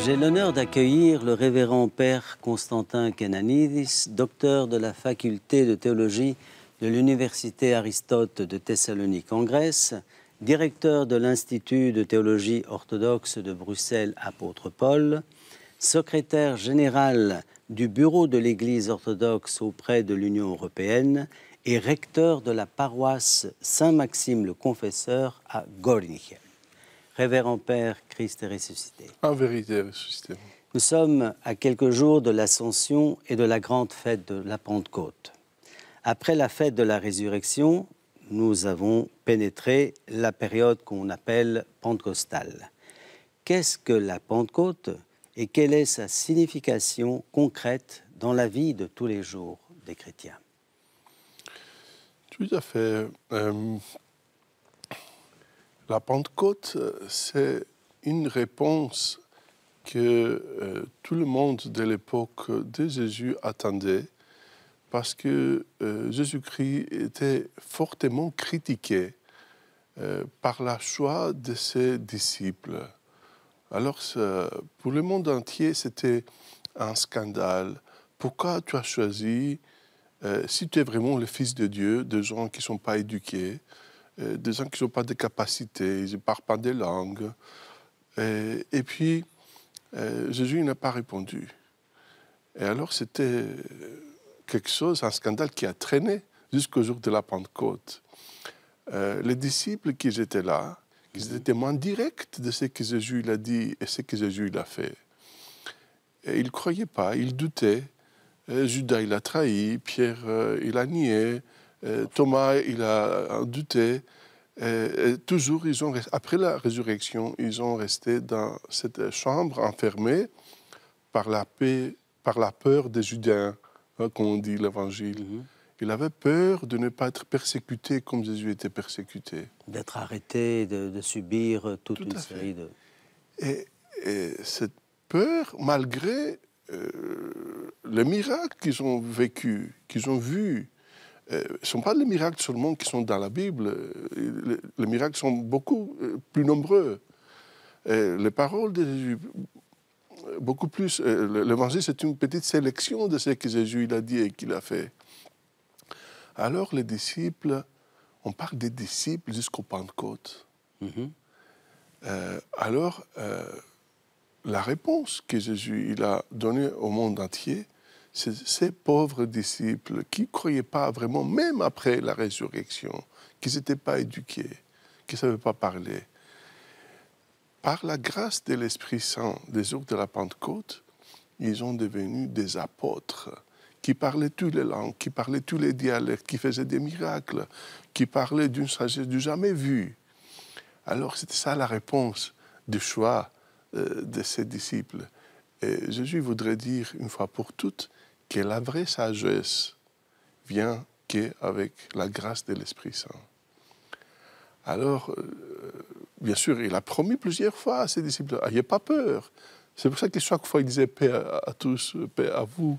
J'ai l'honneur d'accueillir le révérend père Constantin Kenanidis, docteur de la faculté de théologie de l'Université Aristote de Thessalonique en Grèce, directeur de l'Institut de théologie orthodoxe de Bruxelles Apôtre Paul, secrétaire général du bureau de l'Église orthodoxe auprès de l'Union européenne et recteur de la paroisse Saint-Maxime le Confesseur à Gornichem. Révérend Père, Christ est ressuscité. En vérité, ressuscité. Nous sommes à quelques jours de l'Ascension et de la grande fête de la Pentecôte. Après la fête de la Résurrection, nous avons pénétré la période qu'on appelle pentecostale. Qu'est-ce que la Pentecôte et quelle est sa signification concrète dans la vie de tous les jours des chrétiens? Tout à fait. La Pentecôte, c'est une réponse que tout le monde de l'époque de Jésus attendait parce que Jésus-Christ était fortement critiqué par la choix de ses disciples. Alors, pour le monde entier, c'était un scandale. Pourquoi tu as choisi, si tu es vraiment le Fils de Dieu, des gens qui ne sont pas éduqués, des gens qui n'ont pas de capacités, ils ne parlent pas des langues. Et puis, Jésus n'a pas répondu. Et alors, c'était quelque chose, un scandale qui a traîné jusqu'au jour de la Pentecôte. Les disciples qui étaient là, ils étaient témoins directs de ce que Jésus a dit et ce que Jésus a fait. Et ils ne croyaient pas, ils doutaient. Judas, il a trahi, Pierre, il a nié, Thomas, il a douté. Et toujours, après la résurrection, ils ont resté dans cette chambre enfermés par la peur des Judains, comme on dit l'Évangile. Il avait peur de ne pas être persécuté comme Jésus était persécuté. D'être arrêté, de subir toute une série de... Et cette peur, malgré les miracles qu'ils ont vécus, qu'ils ont vus, ce ne sont pas les miracles seulement qui sont dans la Bible. Les miracles sont beaucoup plus nombreux. Les paroles de Jésus, beaucoup plus. L'Évangile, c'est une petite sélection de ce que Jésus il a dit et qu'il a fait. Alors, les disciples, on parle des disciples jusqu'au Pentecôte. Alors, la réponse que Jésus il a donnée au monde entier, c'est ces pauvres disciples qui ne croyaient pas vraiment, même après la résurrection, qui n'étaient pas éduqués, qui ne savaient pas parler. Par la grâce de l'Esprit Saint des jours de la Pentecôte, ils sont devenus des apôtres qui parlaient toutes les langues, qui parlaient tous les dialectes, qui faisaient des miracles, qui parlaient d'une sagesse du jamais vue. Alors c'était ça la réponse du choix de ces disciples. Et Jésus voudrait dire une fois pour toutes que la vraie sagesse vient qu'avec la grâce de l'Esprit Saint. Alors, bien sûr, il a promis plusieurs fois à ses disciples, n'ayez pas peur. C'est pour ça que chaque fois, il disait paix à tous, paix à vous.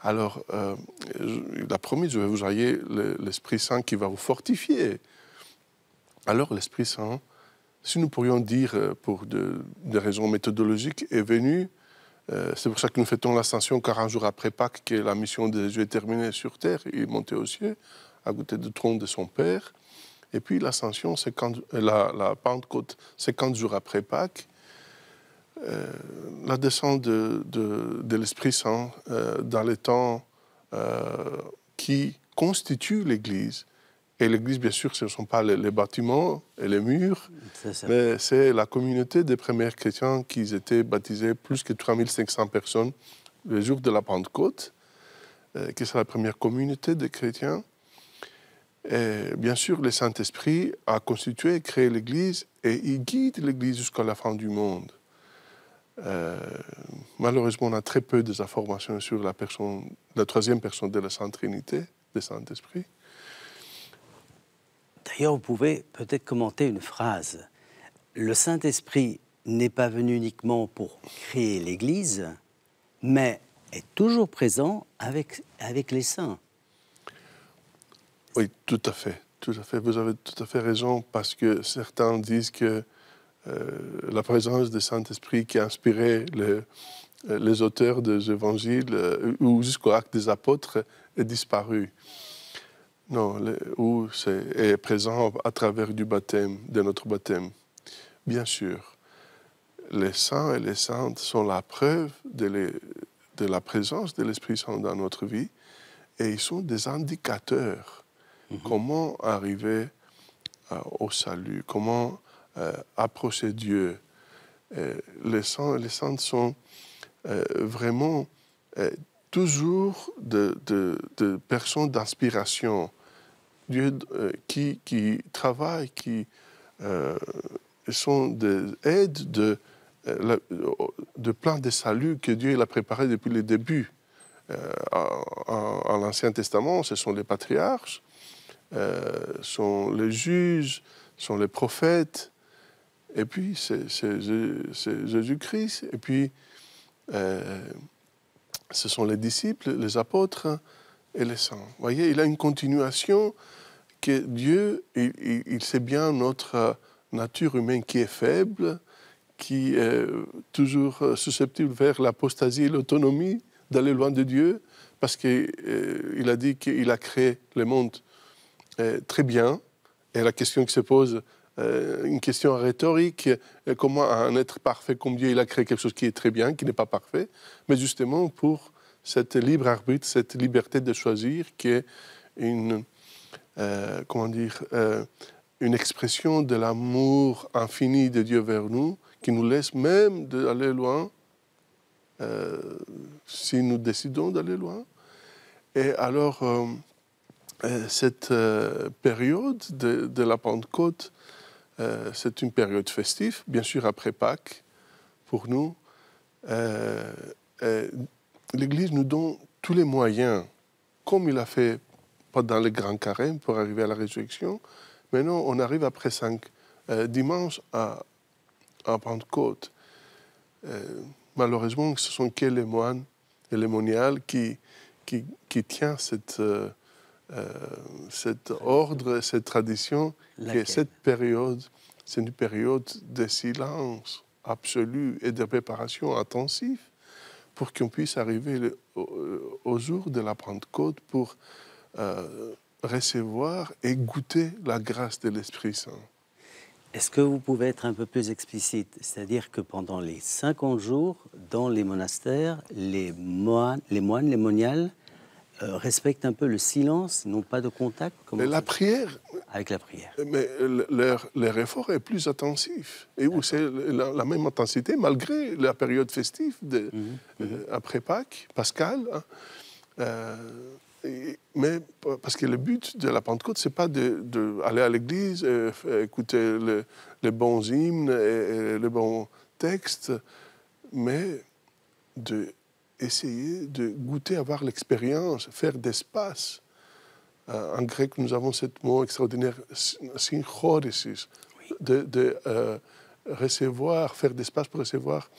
Alors, il a promis, je vais vous envoyer l'Esprit Saint qui va vous fortifier. Alors, l'Esprit Saint, si nous pourrions dire, pour des raisons méthodologiques, est venu. C'est pour ça que nous fêtons l'Ascension 40 jours après Pâques, que la mission de Jésus est terminée sur terre. Il est monté aux cieux, à côté du trône de son Père. Et puis l'Ascension, la Pentecôte, 50 jours après Pâques. La descente de l'Esprit Saint dans les temps qui constituent l'Église. Et l'Église, bien sûr, ce ne sont pas les bâtiments et les murs, mais c'est la communauté des premiers chrétiens qui étaient baptisés, plus que 3500 personnes, le jour de la Pentecôte, que c'est la première communauté de chrétiens. Et bien sûr, le Saint-Esprit a constitué et créé l'Église, et il guide l'Église jusqu'à la fin du monde. Malheureusement, on a très peu d'informations sur la troisième personne de la Sainte Trinité, le Saint-Esprit. D'ailleurs, vous pouvez peut-être commenter une phrase. le Saint-Esprit n'est pas venu uniquement pour créer l'Église, mais est toujours présent avec les saints. Oui, tout à fait. Tout à fait. Vous avez tout à fait raison, parce que certains disent que la présence du Saint-Esprit qui a inspiré les auteurs des évangiles ou jusqu'au acte des apôtres est disparu. Non, ou est présent à travers du baptême, de notre baptême. Bien sûr, les saints et les saintes sont la preuve de la présence de l'Esprit Saint dans notre vie, et ils sont des indicateurs. Comment arriver au salut, comment approcher Dieu. Les saints et les saintes sont vraiment toujours de personnes d'inspiration. Dieu qui travaillent, qui sont des aides de plan de salut que Dieu a préparé depuis le début. En l'Ancien Testament, ce sont les patriarches, sont les juges, sont les prophètes, et puis c'est Jésus-Christ, et puis ce sont les disciples, les apôtres et les saints. Vous voyez, il y a une continuation que Dieu, il sait bien notre nature humaine qui est faible, qui est toujours susceptible vers l'apostasie et l'autonomie, d'aller loin de Dieu, parce qu'il a dit qu'il a créé le monde très bien. Et la question qui se pose, une question rhétorique, comment un être parfait comme Dieu, il a créé quelque chose qui est très bien, qui n'est pas parfait, mais justement pour cette libre arbitre, cette liberté de choisir, qui est une expression de l'amour infini de Dieu vers nous, qui nous laisse même d'aller loin, si nous décidons d'aller loin. Et alors, cette période de la Pentecôte, c'est une période festive, bien sûr après Pâques, pour nous. L'Église nous donne tous les moyens, comme il a fait pendant le Grand Carême pour arriver à la résurrection. Maintenant, on arrive après 5 dimanches à Pentecôte. Malheureusement, ce sont que les moines et les moniales qui tiennent cet ordre, cette tradition, que cette période, c'est une période de silence absolu et de préparation intensive pour qu'on puisse arriver au jour de la Pentecôte pour recevoir et goûter la grâce de l'Esprit Saint. Est-ce que vous pouvez être un peu plus explicite? C'est-à-dire que pendant les 50 jours, dans les monastères, les moines, les moniales, respectent un peu le silence, n'ont pas de contact? La prière. Avec la prière. Mais leur effort est plus intensif. Et où c'est la même intensité, malgré la période festive après Pâques, Pascal. Mais parce que le but de la Pentecôte, ce n'est pas d'aller à l'église, écouter les bons hymnes et les bons textes, mais d'essayer de goûter, avoir l'expérience, faire d'espace. En grec, nous avons ce mot extraordinaire, synchorisis, de recevoir, faire d'espace pour recevoir.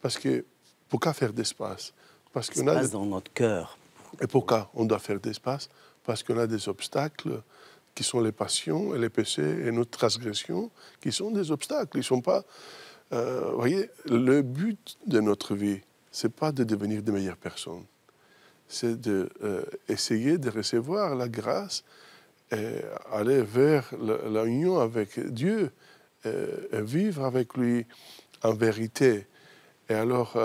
Parce que, pourquoi faire d'espace? Parce qu'on a dans notre cœur. Et pourquoi on doit faire d'espace? Parce qu'on a des obstacles qui sont les passions et les péchés et notre transgression, qui sont des obstacles. Ils sont pas... vous voyez, le but de notre vie, ce n'est pas de devenir de meilleures personnes. C'est d'essayer de recevoir la grâce et aller vers l'union avec Dieu et vivre avec lui en vérité. Et alors,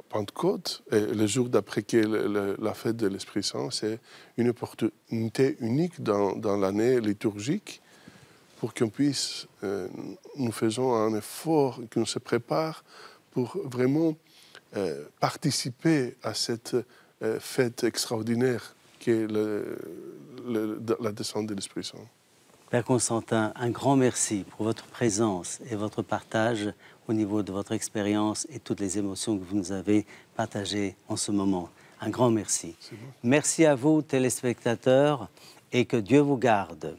Pentecôte, le jour d'après la fête de l'Esprit Saint, c'est une opportunité unique dans l'année liturgique pour qu'on puisse, nous faisons un effort, qu'on se prépare pour vraiment participer à cette fête extraordinaire qui est la descente de l'Esprit Saint. Père Constantin, un grand merci pour votre présence et votre partage au niveau de votre expérience et toutes les émotions que vous nous avez partagées en ce moment. Un grand merci. Merci à vous, téléspectateurs, et que Dieu vous garde.